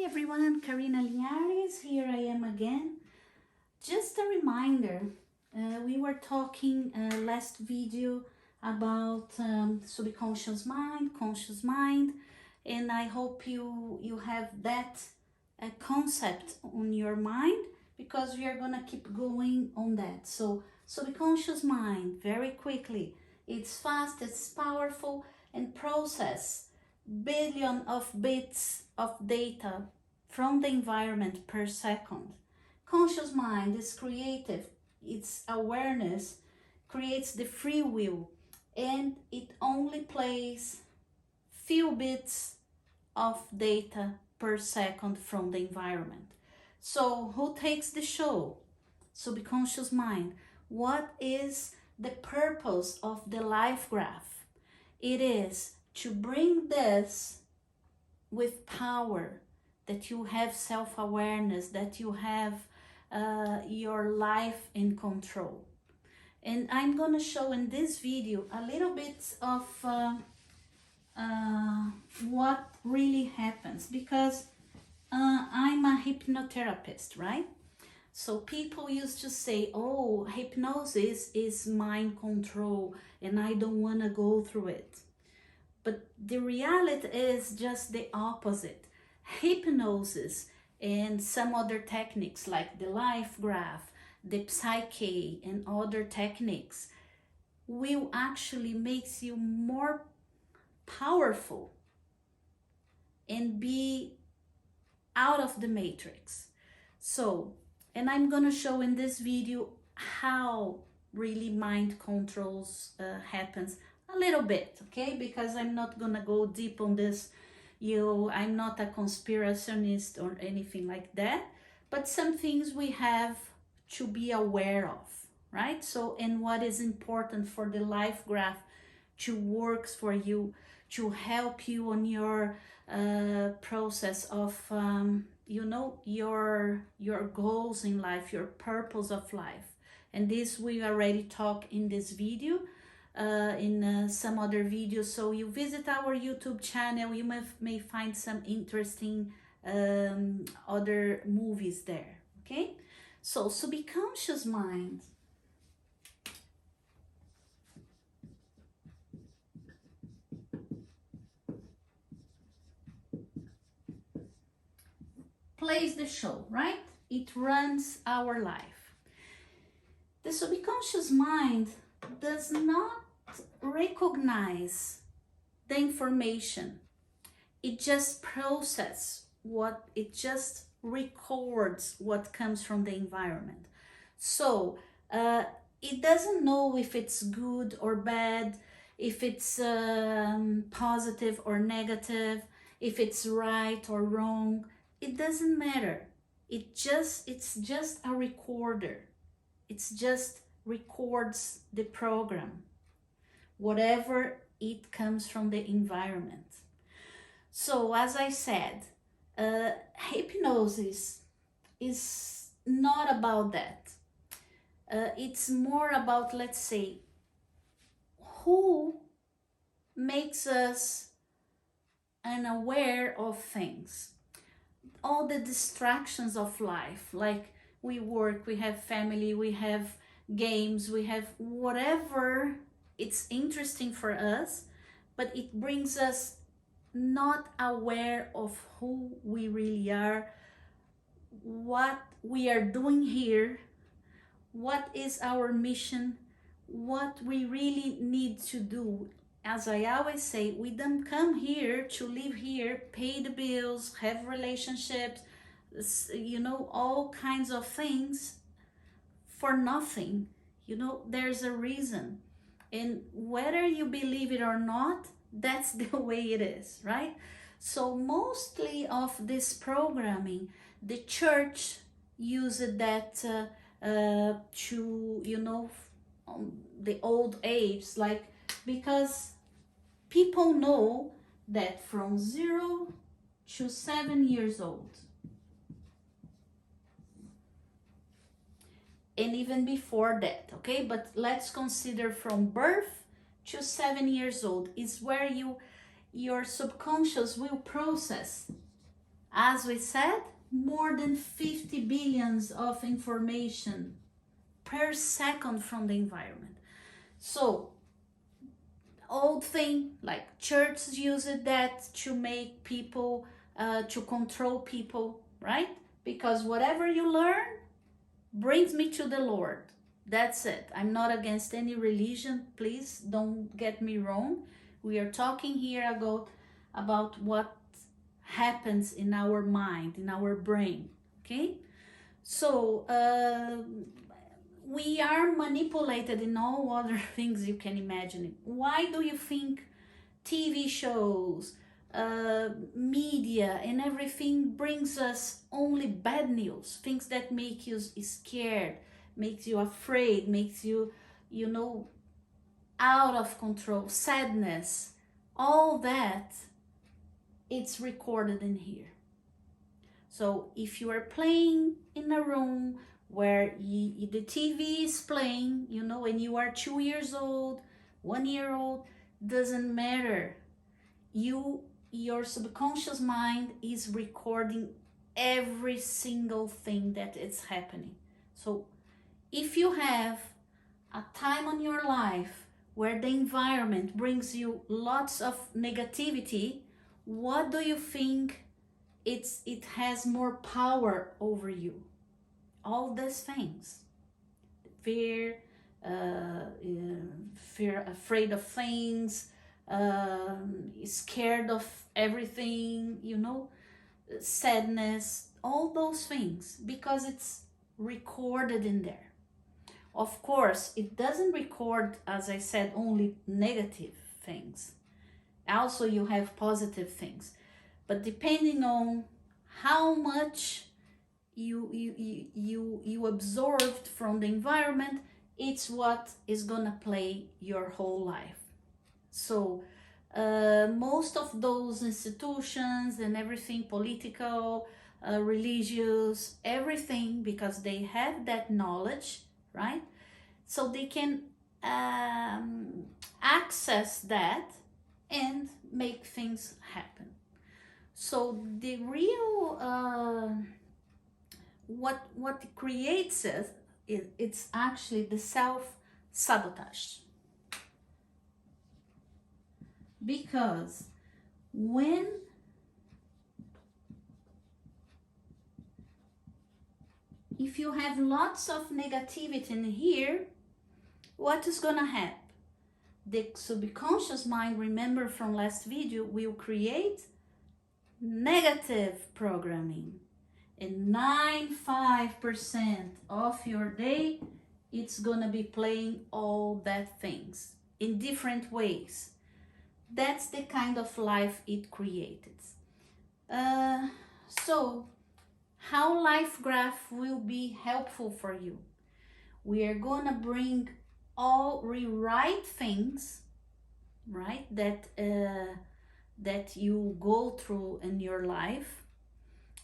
Hi everyone, Karina Linhares, here I am again. Just a reminder, we were talking last video about subconscious mind, conscious mind, and I hope you have that concept on your mind, because we are gonna keep going on that. So subconscious mind, very quickly, it's fast, it's powerful, and process billion of bits of data from the environment per second. Conscious mind is creative, its awareness creates the free will, and it only plays few bits of data per second from the environment. So who takes the show? Subconscious mind. What is the purpose of the life graph? It is to bring this with power, that you have self-awareness, that you have your life in control. And I'm gonna show in this video a little bit of what really happens, because I'm a hypnotherapist, right? So people used to say, oh, hypnosis is mind control and I don't want to go through it. But the reality is just the opposite. Hypnosis and some other techniques like the life graph, the psyche, and other techniques will actually make you more powerful and be out of the matrix. So, and I'm gonna show in this video how really mind controls happens a little bit, okay? Because I'm not gonna go deep on this. I'm not a conspirationist or anything like that, but some things we have to be aware of, right? So, and what is important for the life graph to work for you, to help you on your process of your goals in life, your purpose of life. And this we already talk in this video, in some other videos. So you visit our YouTube channel, you may find some interesting other movies there, okay? So subconscious mind. Plays the show, right? It runs our life. The subconscious mind does not recognize the information. It just processes it just records what comes from the environment. So it doesn't know if it's good or bad, if it's positive or negative, if it's right or wrong. It doesn't matter. It's just a recorder. It just records the program, whatever it comes from the environment. So as I said, hypnosis is not about that. It's more about, let's say, who makes us unaware of things. All the distractions of life, like we work, we have family, we have games, we have whatever it's interesting for us, but it brings us not aware of who we really are, what we are doing here, what is our mission, what we really need to do. As I always say, we don't come here to live here, pay the bills, have relationships, all kinds of things for nothing. There's a reason. And whether you believe it or not, that's the way it is, right? So mostly of this programming, the church used that to, the old age, like, because people know that from 0 to 7 years old, and even before that, okay, but let's consider from birth to 7 years old is where your subconscious will process As we said, more than 50 billions of information per second from the environment. So old thing like churches use it that to make people to control people, right? Because whatever you learn brings me to the Lord. That's it. I'm not against any religion, please don't get me wrong. We are talking here about what happens in our mind, in our brain, okay? So we are manipulated in all other things you can imagine. Why do you think TV shows, media, and everything brings us only bad news? Things that make you scared, makes you afraid, makes you, you know, out of control, sadness, all that, it's recorded in here. So if you are playing in a room where the TV is playing, you know, and you are 2 years old, 1 year old, doesn't matter. Your subconscious mind is recording every single thing that is happening. So if you have a time on your life where the environment brings you lots of negativity, what do you think it has more power over you? All these things. Fear, fear, afraid of things, scared of everything, you know, sadness, all those things, because it's recorded in there. Of course, it doesn't record, as I said, only negative things. Also, you have positive things. But depending on how much you absorbed from the environment, it's what is gonna play your whole life. So most of those institutions and everything, political, religious, everything, because they have that knowledge, right? So they can access that and make things happen. So the real what creates it's actually the self-sabotage. Because if you have lots of negativity in here, what is gonna happen? The subconscious mind, remember from last video, will create negative programming. And 95% of your day, it's gonna be playing all that things in different ways. That's the kind of life it created. So how life graph will be helpful for you? We are gonna bring all rewrite things, right, that you go through in your life,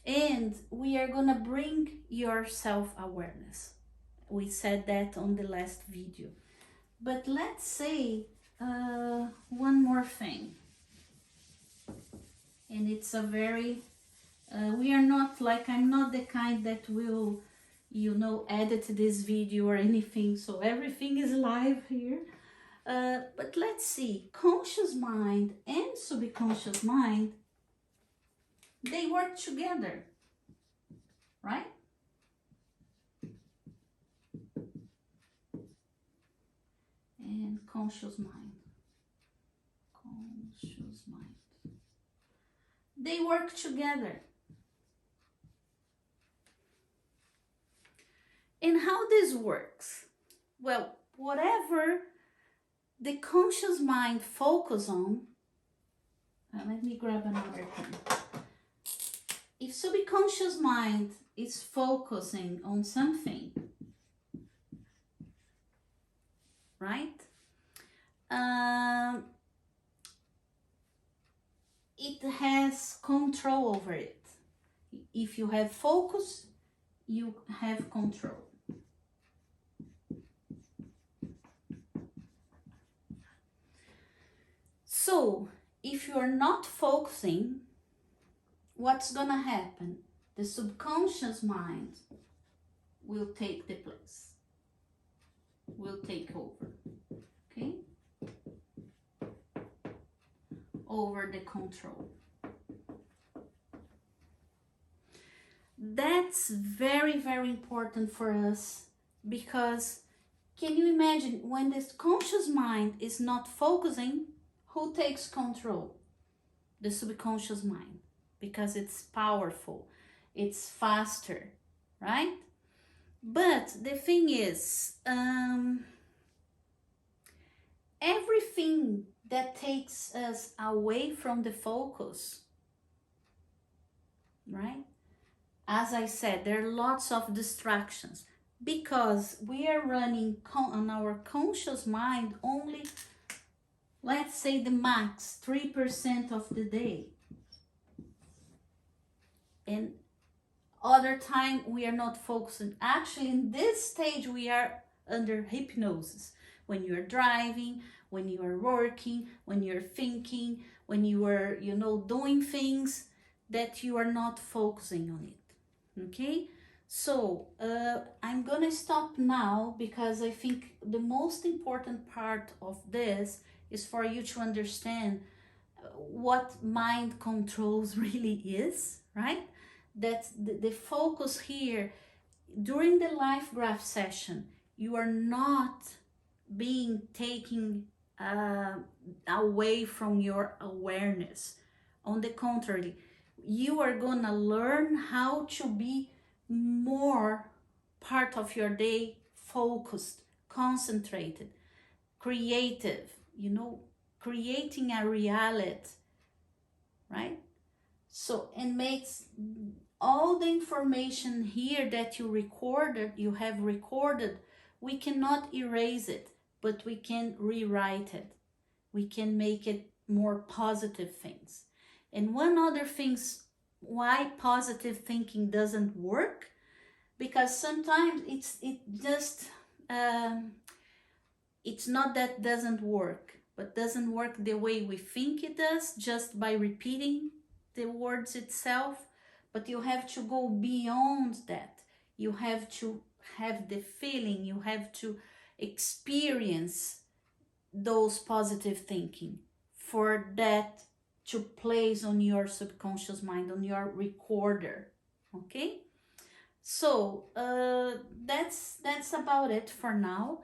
and we are gonna bring your self-awareness. We said that on the last video. But let's say one more thing, and it's a very we are not like, I'm not the kind that will, you know, edit this video or anything, so everything is live here. But let's see, conscious mind and subconscious mind, they work together, right? And conscious mind, they work together. And how this works? Well, whatever the conscious mind focus on, let me grab another pen. If subconscious mind is focusing on something, right? It has control over it. If you have focus, you have control. So if you are not focusing, what's gonna happen? The subconscious mind will take the place, will take over, okay? Over the control. That's very, very important for us, because can you imagine when this conscious mind is not focusing, who takes control? The subconscious mind, because it's powerful, it's faster, right? But the thing is, everything that takes us away from the focus, right? As I said, there are lots of distractions because we are running on our conscious mind only, let's say, the max 3% of the day. And other time we are not focusing. Actually, in this stage, we are under hypnosis. When you are driving, when you are working, when you're thinking, when you are, doing things that you are not focusing on it. Okay? So I'm gonna stop now, because I think the most important part of this is for you to understand what mind controls really is, right? That's the focus here. During the life graph session, you are not being taken away from your awareness. On the contrary, you are gonna learn how to be more part of your day focused, concentrated, creative, creating a reality, right? So, and makes all the information here that you have recorded, we cannot erase it, but we can rewrite it. We can make it more positive things. And one other things why positive thinking doesn't work, because sometimes it's not that doesn't work, but doesn't work the way we think it does, just by repeating the words itself. But you have to go beyond that. You have to have the feeling, you have to experience those positive thinking for that to place on your subconscious mind, on your recorder. Okay? So that's about it for now.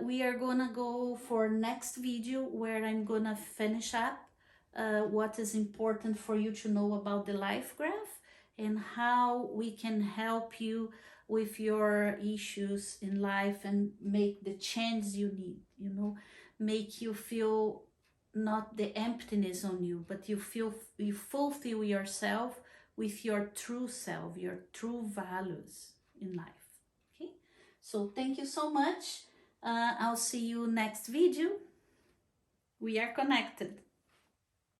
We are gonna go for next video, where I'm gonna finish up what is important for you to know about the life graph, and how we can help you with your issues in life and make the change you need, make you feel not the emptiness on you, but you fulfill yourself with your true self, your true values in life. Okay, so thank you so much. I'll see you next video. We are connected.